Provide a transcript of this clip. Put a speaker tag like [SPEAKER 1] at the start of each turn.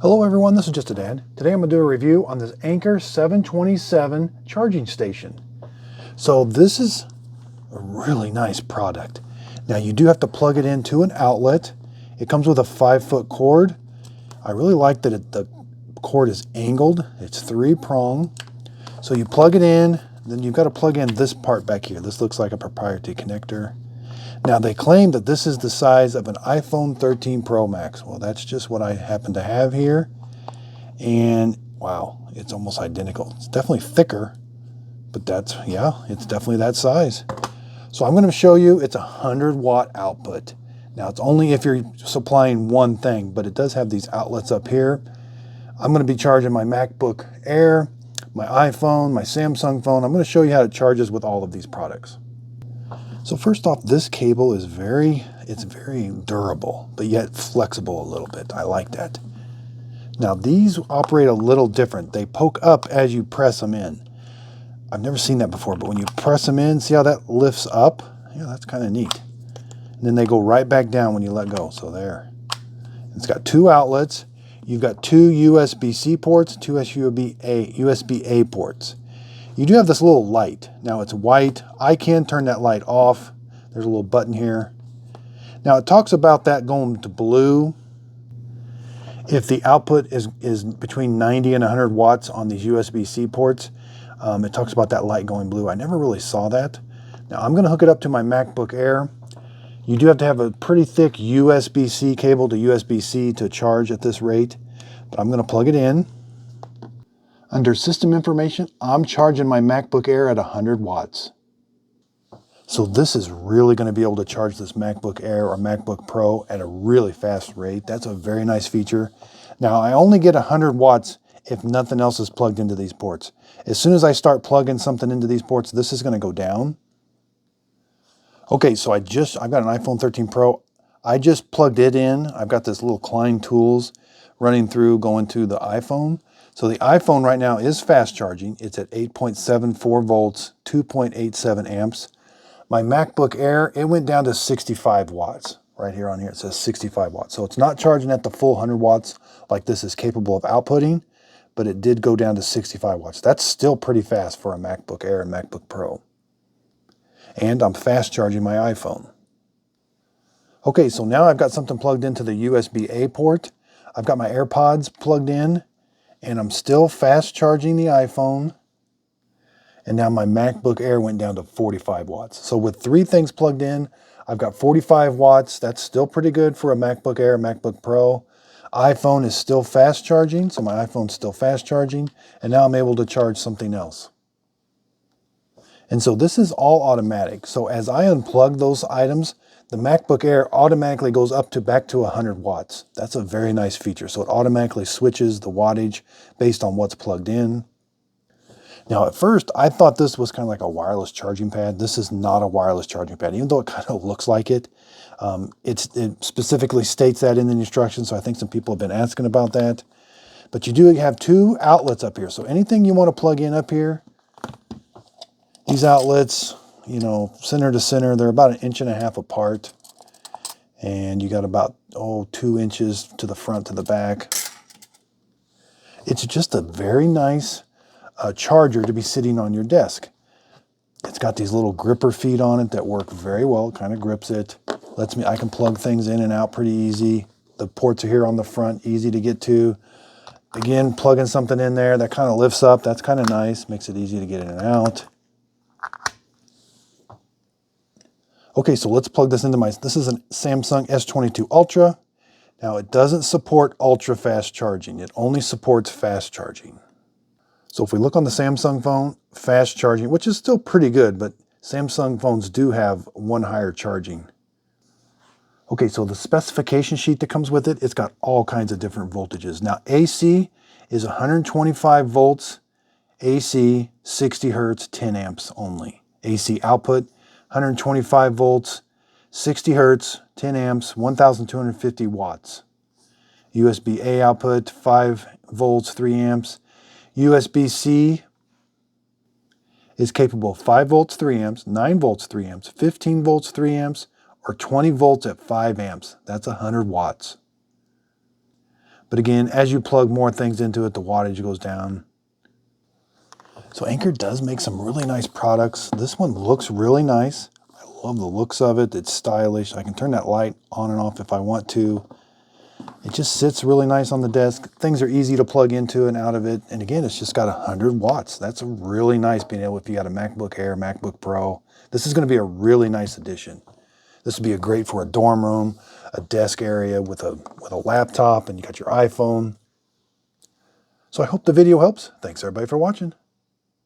[SPEAKER 1] Hello everyone, this is Just a Dad. Today I'm going to do a review on this ANKER 727 charging station. So this is a really nice product. Now you do have to plug it into an outlet. It comes with a 5-foot cord. I really like that the cord is angled. It's 3-prong. So you plug it in, then you've got to plug in this part back here. This looks like a proprietary connector. Now they claim that this is the size of an iPhone 13 Pro Max. Well, that's just what I happen to have here. And wow, it's almost identical. It's definitely thicker, but it's definitely that size. So I'm going to show you it's a 100-watt output. Now it's only if you're supplying one thing, but it does have these outlets up here. I'm going to be charging my MacBook Air, my iPhone, my Samsung phone. I'm going to show you how it charges with all of these products. So first off, this cable is very durable, but yet flexible a little bit. I like that. Now these operate a little different. They poke up as you press them in. I've never seen that before, but when you press them in, see how that lifts up? Yeah, that's kind of neat. And then they go right back down when you let go. So there. It's got 2 outlets. You've got 2 USB-C ports, 2 USB-A ports. You do have this little light. Now it's white. I can turn that light off. There's a little button here. Now it talks about that going to blue if the output is between 90 and 100 watts on these USB-C ports. It talks about that light going blue. I never really saw that. Now I'm going to hook it up to my MacBook Air. You do have to have a pretty thick USB-C cable to USB-C to charge at this rate, but I'm going to plug it in. Under system information, I'm charging my MacBook Air at 100 watts. So this is really going to be able to charge this MacBook Air or MacBook Pro at a really fast rate. That's a very nice feature. Now I only get 100 watts if nothing else is plugged into these ports. As soon as I start plugging something into these ports, this is going to go down. Okay, so I've got an iPhone 13 Pro. I just plugged it in. I've got this little Klein Tools running through going to the iPhone. So the iPhone right now is fast charging. It's at 8.74 volts, 2.87 amps. My MacBook Air, it went down to 65 watts. Right here on here, it says 65 watts. So it's not charging at the full 100 watts like this is capable of outputting, but it did go down to 65 watts. That's still pretty fast for a MacBook Air and MacBook Pro. And I'm fast charging my iPhone. Okay, so now I've got something plugged into the USB-A port. I've got my AirPods plugged in, and I'm still fast charging the iPhone. And now my MacBook Air went down to 45 watts. So with 3 things plugged in, I've got 45 watts. That's still pretty good for a MacBook Air, MacBook Pro. iPhone is still fast charging, so my iPhone's still fast charging. And now I'm able to charge something else. And so this is all automatic. So as I unplug those items, the MacBook Air automatically goes back to 100 watts. That's a very nice feature. So it automatically switches the wattage based on what's plugged in. Now at first, I thought this was kind of like a wireless charging pad. This is not a wireless charging pad, even though it kind of looks like it. It specifically states that in the instructions, so I think some people have been asking about that. But you do have 2 outlets up here. So anything you want to plug in up here, these outlets, you know, center to center, they're about 1.5 inches apart. And you got about, 2 inches to the front to the back. It's just a very nice charger to be sitting on your desk. It's got these little gripper feet on it that work very well. It kind of grips it. I can plug things in and out pretty easy. The ports are here on the front, easy to get to. Again, plugging something in there, that kind of lifts up. That's kind of nice, makes it easy to get in and out. Okay, so let's plug this into this is a Samsung S22 Ultra. Now it doesn't support ultra fast charging. It only supports fast charging. So if we look on the Samsung phone, fast charging, which is still pretty good, but Samsung phones do have 1 higher charging. Okay, so the specification sheet that comes with it, it's got all kinds of different voltages. Now AC is 125 volts, AC 60 hertz, 10 amps only. AC output, 125 volts, 60 hertz, 10 amps, 1,250 watts. USB-A output, 5 volts, 3 amps. USB-C is capable of 5 volts, 3 amps, 9 volts, 3 amps, 15 volts, 3 amps, or 20 volts at 5 amps. That's 100 watts. But again, as you plug more things into it, the wattage goes down. So ANKER does make some really nice products. This one looks really nice. I love the looks of it. It's stylish. I can turn that light on and off if I want to. It just sits really nice on the desk. Things are easy to plug into and out of it. And again, it's just got 100 watts. That's really nice being able, if you got a MacBook Air, MacBook Pro. This is going to be a really nice addition. This would be great for a dorm room, a desk area with a laptop, and you got your iPhone. So I hope the video helps. Thanks everybody for watching.